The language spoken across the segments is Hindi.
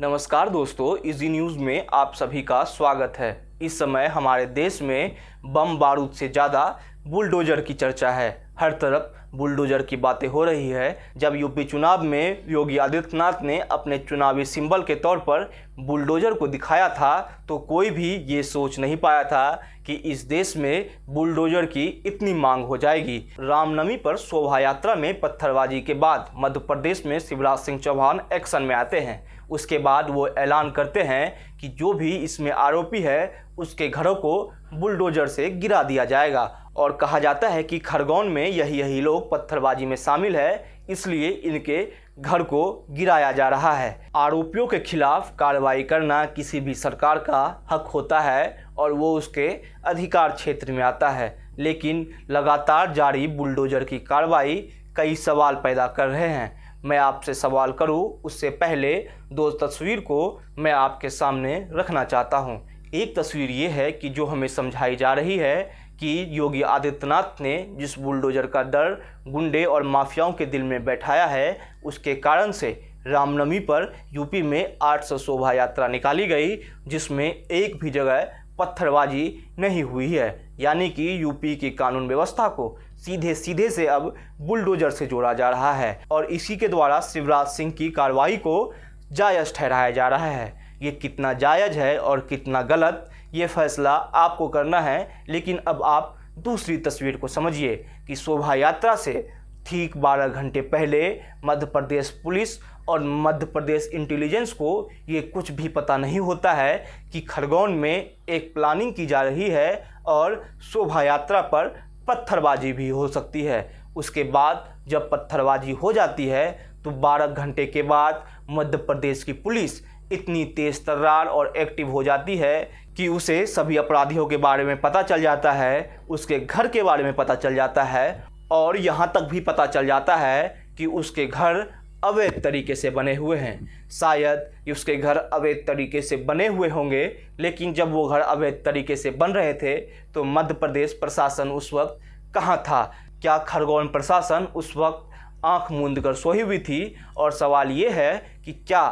नमस्कार दोस्तों, इजी न्यूज़ में आप सभी का स्वागत है। इस समय हमारे देश में बम बारूद से ज़्यादा बुलडोज़र की चर्चा है। हर तरफ बुलडोज़र की बातें हो रही है। जब यूपी चुनाव में योगी आदित्यनाथ ने अपने चुनावी सिंबल के तौर पर बुलडोज़र को दिखाया था, तो कोई भी ये सोच नहीं पाया था कि इस देश में बुलडोज़र की इतनी मांग हो जाएगी। रामनवमी पर शोभा यात्रा में पत्थरबाजी के बाद मध्य प्रदेश में शिवराज सिंह चौहान एक्शन में आते हैं। उसके बाद वो ऐलान करते हैं कि जो भी इसमें आरोपी है उसके घरों को बुलडोज़र से गिरा दिया जाएगा। और कहा जाता है कि खरगोन में यही लोग पत्थरबाजी में शामिल है, इसलिए इनके घर को गिराया जा रहा है। आरोपियों के खिलाफ कार्रवाई करना किसी भी सरकार का हक होता है और वो उसके अधिकार क्षेत्र में आता है, लेकिन लगातार जारी बुलडोज़र की कार्रवाई कई सवाल पैदा कर रहे हैं। मैं आपसे सवाल करूं उससे पहले दो तस्वीर को मैं आपके सामने रखना चाहता हूं। एक तस्वीर ये है कि जो हमें समझाई जा रही है कि योगी आदित्यनाथ ने जिस बुलडोज़र का डर गुंडे और माफियाओं के दिल में बैठाया है, उसके कारण से रामनवमी पर यूपी में 800 शोभा यात्रा निकाली गई, जिसमें एक भी जगह पत्थरबाजी नहीं हुई है। यानी कि यूपी की कानून व्यवस्था को सीधे से अब बुलडोज़र से जोड़ा जा रहा है और इसी के द्वारा शिवराज सिंह की कार्रवाई को जायज़ ठहराया जा रहा है। ये कितना जायज़ है और कितना गलत, ये फैसला आपको करना है। लेकिन अब आप दूसरी तस्वीर को समझिए कि शोभा यात्रा से ठीक 12 घंटे पहले मध्य प्रदेश पुलिस और मध्य प्रदेश इंटेलिजेंस को ये कुछ भी पता नहीं होता है कि खरगोन में एक प्लानिंग की जा रही है और शोभा यात्रा पर पत्थरबाजी भी हो सकती है। उसके बाद जब पत्थरबाजी हो जाती है तो 12 घंटे के बाद मध्य प्रदेश की पुलिस इतनी तेज तर्रार और एक्टिव हो जाती है कि उसे सभी अपराधियों के बारे में पता चल जाता है, उसके घर के बारे में पता चल जाता है और यहाँ तक भी पता चल जाता है कि उसके घर अवैध तरीके से बने हुए हैं। शायद उसके घर अवैध तरीके से बने हुए होंगे, लेकिन जब वो घर अवैध तरीके से बन रहे थे तो मध्य प्रदेश प्रशासन उस वक्त कहाँ था? क्या खरगोन प्रशासन उस वक्त आंख मूंद कर सोई हुई थी? और सवाल ये है कि क्या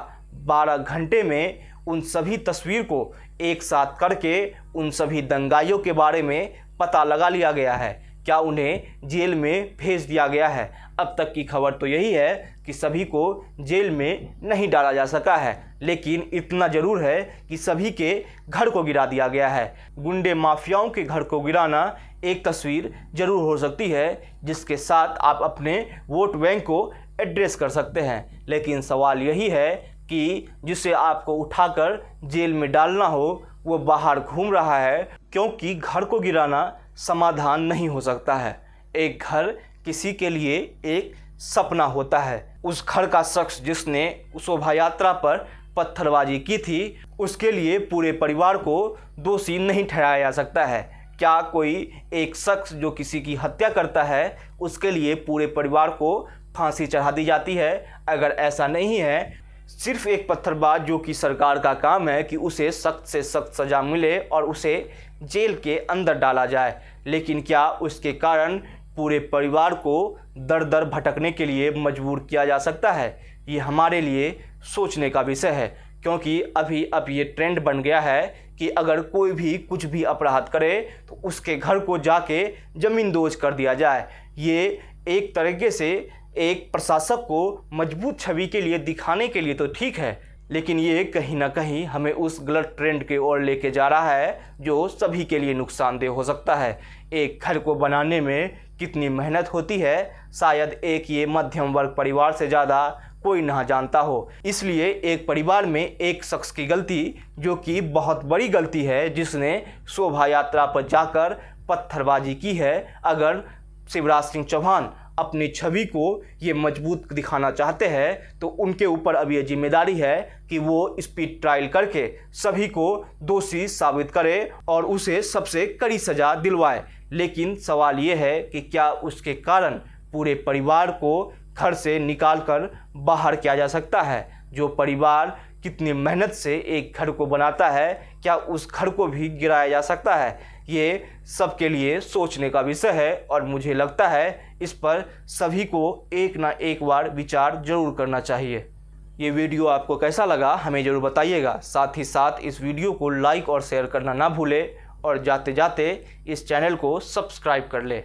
12 घंटे में उन सभी तस्वीर को एक साथ करके उन सभी दंगाइयों के बारे में पता लगा लिया गया है? क्या उन्हें जेल में भेज दिया गया है? अब तक की खबर तो यही है कि सभी को जेल में नहीं डाला जा सका है, लेकिन इतना ज़रूर है कि सभी के घर को गिरा दिया गया है। गुंडे माफियाओं के घर को गिराना एक तस्वीर ज़रूर हो सकती है जिसके साथ आप अपने वोट बैंक को एड्रेस कर सकते हैं, लेकिन सवाल यही है कि जिसे आपको उठाकर जेल में डालना हो वो बाहर घूम रहा है, क्योंकि घर को गिराना समाधान नहीं हो सकता है। एक घर किसी के लिए एक सपना होता है। उस घर का शख्स जिसने शोभा यात्रा पर पत्थरबाजी की थी, उसके लिए पूरे परिवार को दोषी नहीं ठहराया जा सकता है। क्या कोई एक शख्स जो किसी की हत्या करता है उसके लिए पूरे परिवार को फांसी चढ़ा दी जाती है? अगर ऐसा नहीं है, सिर्फ एक पत्थरबाज जो कि सरकार का काम है कि उसे सख्त से सख्त सज़ा मिले और उसे जेल के अंदर डाला जाए, लेकिन क्या उसके कारण पूरे परिवार को दर दर भटकने के लिए मजबूर किया जा सकता है? ये हमारे लिए सोचने का विषय है, क्योंकि अब ये ट्रेंड बन गया है कि अगर कोई भी कुछ भी अपराध करे तो उसके घर को जाके ज़मींदोज कर दिया जाए। ये एक तरीके से एक प्रशासक को मजबूत छवि के लिए दिखाने के लिए तो ठीक है, लेकिन ये कहीं ना कहीं हमें उस गलत ट्रेंड के ओर लेके जा रहा है जो सभी के लिए नुकसानदेह हो सकता है। एक घर को बनाने में कितनी मेहनत होती है, शायद एक ये मध्यम वर्ग परिवार से ज़्यादा कोई ना जानता हो। इसलिए एक परिवार में एक शख्स की गलती, जो कि बहुत बड़ी गलती है, जिसने शोभा यात्रा पर जाकर पत्थरबाजी की है, अगर शिवराज सिंह चौहान अपनी छवि को ये मजबूत दिखाना चाहते हैं तो उनके ऊपर अब ये जिम्मेदारी है कि वो स्पीड ट्रायल करके सभी को दोषी साबित करे और उसे सबसे कड़ी सज़ा दिलवाए। लेकिन सवाल ये है कि क्या उसके कारण पूरे परिवार को घर से निकालकर बाहर किया जा सकता है? जो परिवार कितनी मेहनत से एक घर को बनाता है, क्या उस घर को भी गिराया जा सकता है? ये सबके लिए सोचने का विषय है और मुझे लगता है इस पर सभी को एक ना एक बार विचार जरूर करना चाहिए। ये वीडियो आपको कैसा लगा हमें ज़रूर बताइएगा। साथ ही साथ इस वीडियो को लाइक और शेयर करना ना भूलें और जाते जाते इस चैनल को सब्सक्राइब कर लें।